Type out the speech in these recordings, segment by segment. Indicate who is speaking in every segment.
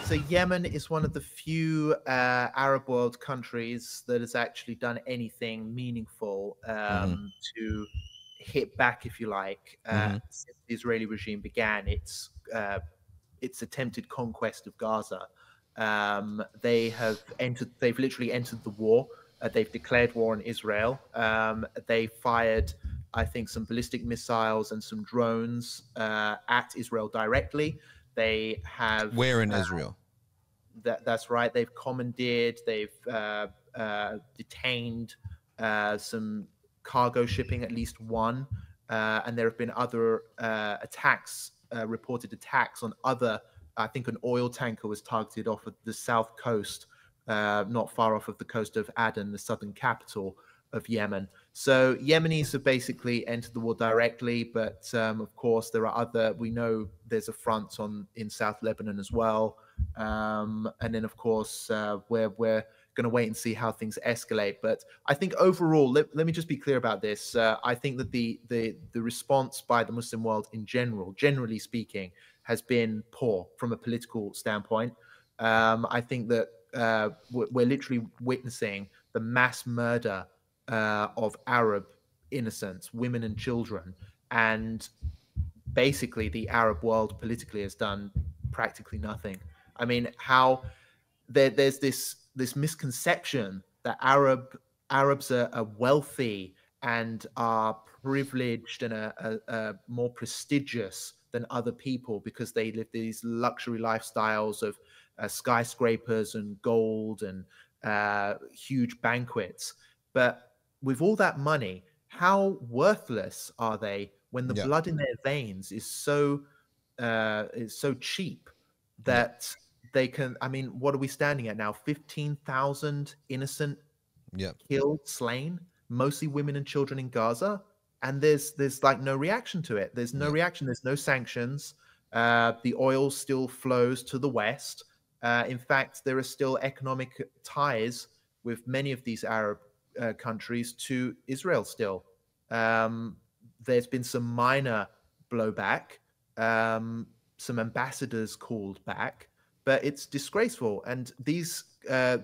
Speaker 1: So Yemen is one of the few Arab world countries that has actually done anything meaningful to hit back, if you like,
Speaker 2: Mm-hmm.
Speaker 1: since the Israeli regime began its attempted conquest of Gaza. They've literally entered the war. They've declared war on Israel. They fired, I think, some ballistic missiles and some drones at Israel directly. They have
Speaker 2: Where in Israel?
Speaker 1: that's right. They've commandeered. They've detained some cargo shipping, at least one, and there have been other attacks, reported attacks on other. I think an oil tanker was targeted off of the south coast, not far off of the coast of Aden, the southern capital of Yemen. So Yemenis have basically entered the war directly, but of course there are other. We know there's a front in South Lebanon as well, and then of course we're going to wait and see how things escalate. But I think overall, let me just be clear about this. I think that the response by the Muslim world in general, generally speaking, has been poor from a political standpoint. I think that we're literally witnessing the mass murder of Arab innocents, women and children, and basically the Arab world politically has done practically nothing. I mean, how there's this misconception that Arabs are wealthy and are privileged and are more prestigious than other people because they live these luxury lifestyles of skyscrapers and gold and huge banquets. But with all that money, how worthless are they when the
Speaker 2: Yeah.
Speaker 1: blood in their veins is so cheap
Speaker 2: Yeah.
Speaker 1: that they can? I mean, what are we standing at now? 15,000 innocent
Speaker 2: Yeah.
Speaker 1: killed, slain, mostly women and children in Gaza, and there's like no reaction to it. There's no
Speaker 2: Yeah.
Speaker 1: reaction. There's no sanctions. The oil still flows to the west. In fact, there are still economic ties with many of these Arab countries to Israel still. There's been some minor blowback, some ambassadors called back, but it's disgraceful. And the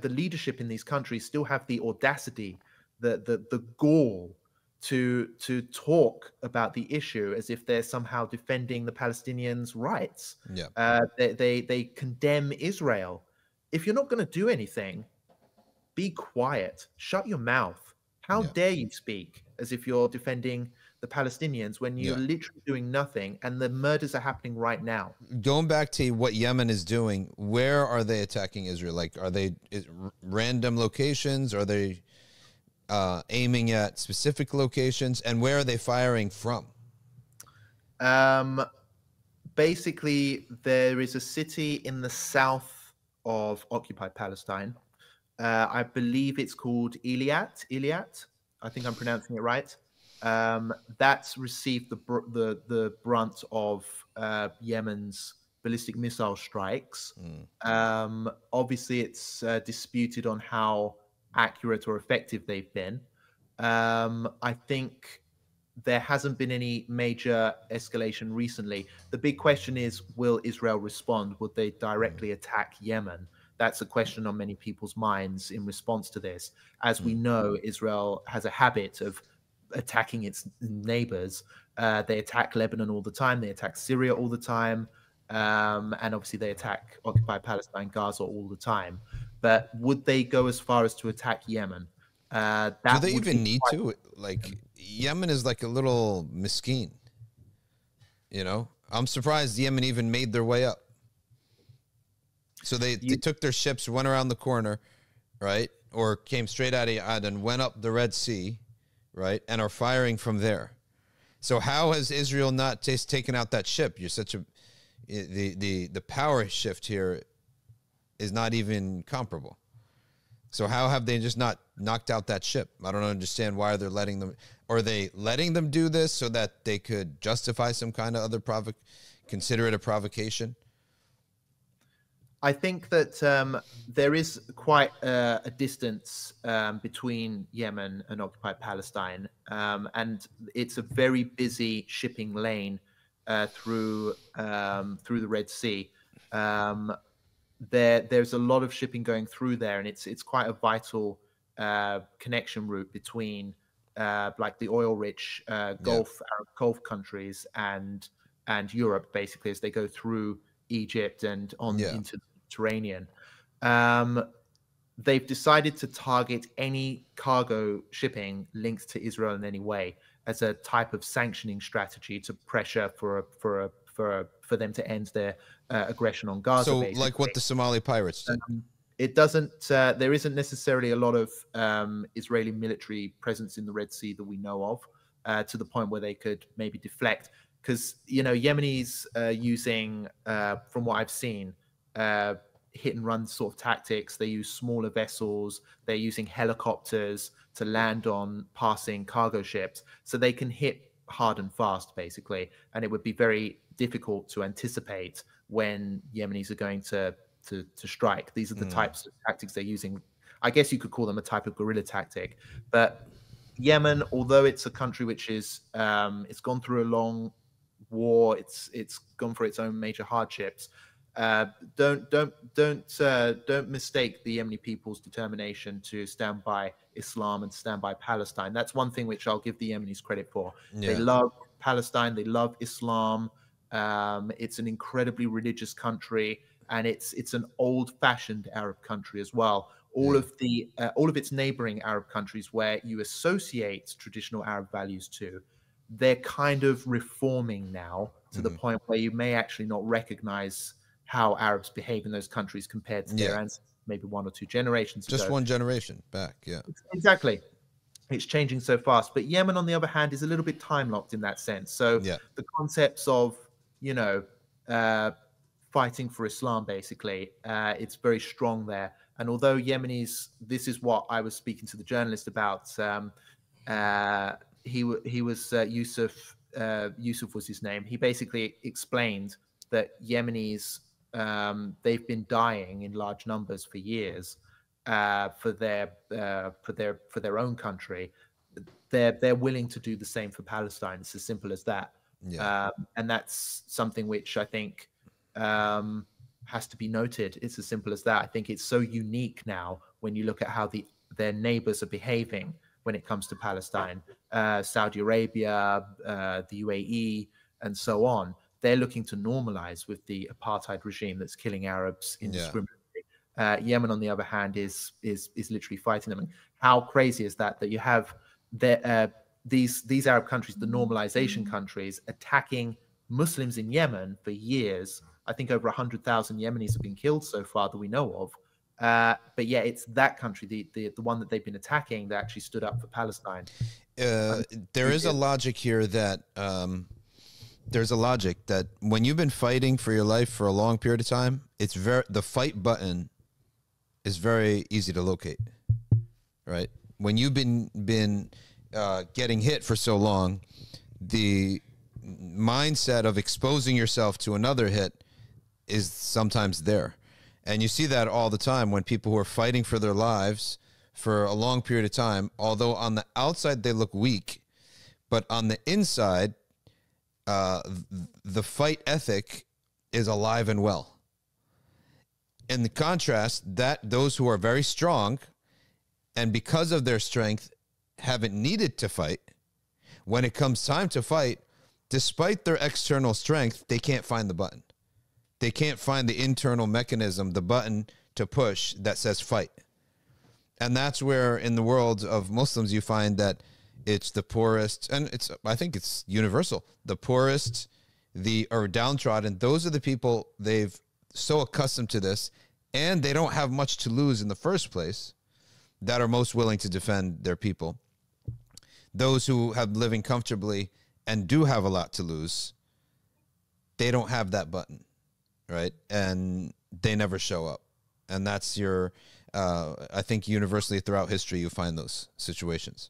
Speaker 1: leadership in these countries still have the audacity, the gall to talk about the issue as if they're somehow defending the Palestinians' rights.
Speaker 2: Yeah.
Speaker 1: They condemn Israel. If you're not going to do anything, be quiet. Shut your mouth. How
Speaker 2: Yeah.
Speaker 1: dare you speak as if you're defending the Palestinians when you're
Speaker 2: Yeah.
Speaker 1: literally doing nothing and the murders are happening right now?
Speaker 2: Going back to what Yemen is doing, where are they attacking Israel? Like, are they random locations? Are they aiming at specific locations? And where are they firing from?
Speaker 1: Basically, there is a city in the south of occupied Palestine. I believe it's called Iliat. Iliat. I think I'm pronouncing it right. That's received the brunt of Yemen's ballistic missile strikes. Obviously, it's disputed on how accurate or effective they've been. I think there hasn't been any major escalation recently. The big question is, will Israel respond? Would they directly attack Yemen? That's a question on many people's minds in response to this. As we know, Israel has a habit of attacking its neighbors. They attack Lebanon all the time. They attack Syria all the time. And obviously they attack occupied Palestine, Gaza all the time. But would they go as far as to attack Yemen?
Speaker 2: Do they even need to? Like, Yemen is like a little miskeen. You know, I'm surprised Yemen even made their way up. So they took their ships, went around the corner, right? Or came straight out of Aden, went up the Red Sea, right? And are firing from there. So how has Israel not taken out that ship? You're such a... The power shift here is not even comparable. So how have they just not knocked out that ship? I don't understand why they're letting them... Are they letting them do this so that they could justify some kind of other consider it a provocation?
Speaker 1: I think that there is quite a distance between Yemen and occupied Palestine, and it's a very busy shipping lane through the Red Sea. there's a lot of shipping going through there, and it's quite a vital connection route between like the oil-rich
Speaker 2: Yeah.
Speaker 1: Gulf countries and Europe, basically, as they go through Egypt and on
Speaker 2: Yeah.
Speaker 1: into the Mediterranean. Um, they've decided to target any cargo shipping linked to Israel in any way as a type of sanctioning strategy to pressure for them to end their aggression on Gaza,
Speaker 2: So
Speaker 1: basically.
Speaker 2: like what the Somali pirates did.
Speaker 1: It doesn't. There isn't necessarily a lot of Israeli military presence in the Red Sea that we know of, to the point where they could maybe deflect. Because Yemenis using, from what I've seen, hit and run sort of tactics. They use smaller vessels. They're using helicopters to land on passing cargo ships, so they can hit hard and fast, basically. And it would be very difficult to anticipate when Yemenis are going to strike. These are the types of tactics they're using. I guess you could call them a type of guerrilla tactic. But Yemen, although it's a country which is it's gone through a long war, it's gone through its own major hardships. Don't mistake the Yemeni people's determination to stand by Islam and stand by Palestine. That's one thing which I'll give the Yemenis credit for.
Speaker 2: Yeah.
Speaker 1: They love Palestine. They love Islam. It's an incredibly religious country, and it's an old-fashioned Arab country as well. All of its neighboring Arab countries, where you associate traditional Arab values to, they're kind of reforming now to the point where you may actually not recognize how Arabs behave in those countries compared to their ancestors, maybe 1 or 2 generations ago.
Speaker 2: Just one generation back, yeah.
Speaker 1: Exactly. It's changing so fast. But Yemen, on the other hand, is a little bit time-locked in that sense. So the concepts of, fighting for Islam, basically, it's very strong there. And although Yemenis, this is what I was speaking to the journalist about, he was Yusuf was his name. He basically explained that Yemenis, they've been dying in large numbers for years for their own country. They're willing to do the same for Palestine. It's as simple as that. And that's something which I think has to be noted. It's as simple as that. I think it's so unique now when you look at how their neighbors are behaving when it comes to Palestine. Saudi Arabia, the UAE, and so on. They're looking to normalize with the apartheid regime that's killing Arabs indiscriminately. Yemen, on the other hand, is literally fighting them. And how crazy is that you have these Arab countries, the normalization countries, attacking Muslims in Yemen for years. I think over 100,000 Yemenis have been killed so far that we know of. But yeah, it's that country, the one that they've been attacking, that actually stood up for Palestine.
Speaker 2: There is a logic here that there's a logic that when you've been fighting for your life for a long period of time, the fight button is very easy to locate, right? When you've been getting hit for so long, the mindset of exposing yourself to another hit is sometimes there. And you see that all the time when people who are fighting for their lives for a long period of time, although on the outside they look weak, but on the inside, the fight ethic is alive and well. In the contrast, that those who are very strong and because of their strength haven't needed to fight, when it comes time to fight, despite their external strength, they can't find the button. They can't find the internal mechanism, the button to push that says fight. And that's where in the world of Muslims you find that it's the poorest, and I think it's universal. The poorest, or downtrodden, those are the people they've so accustomed to this, and they don't have much to lose in the first place, that are most willing to defend their people. Those who have living comfortably and do have a lot to lose, they don't have that button, right? And they never show up. And that's I think universally throughout history, you find those situations.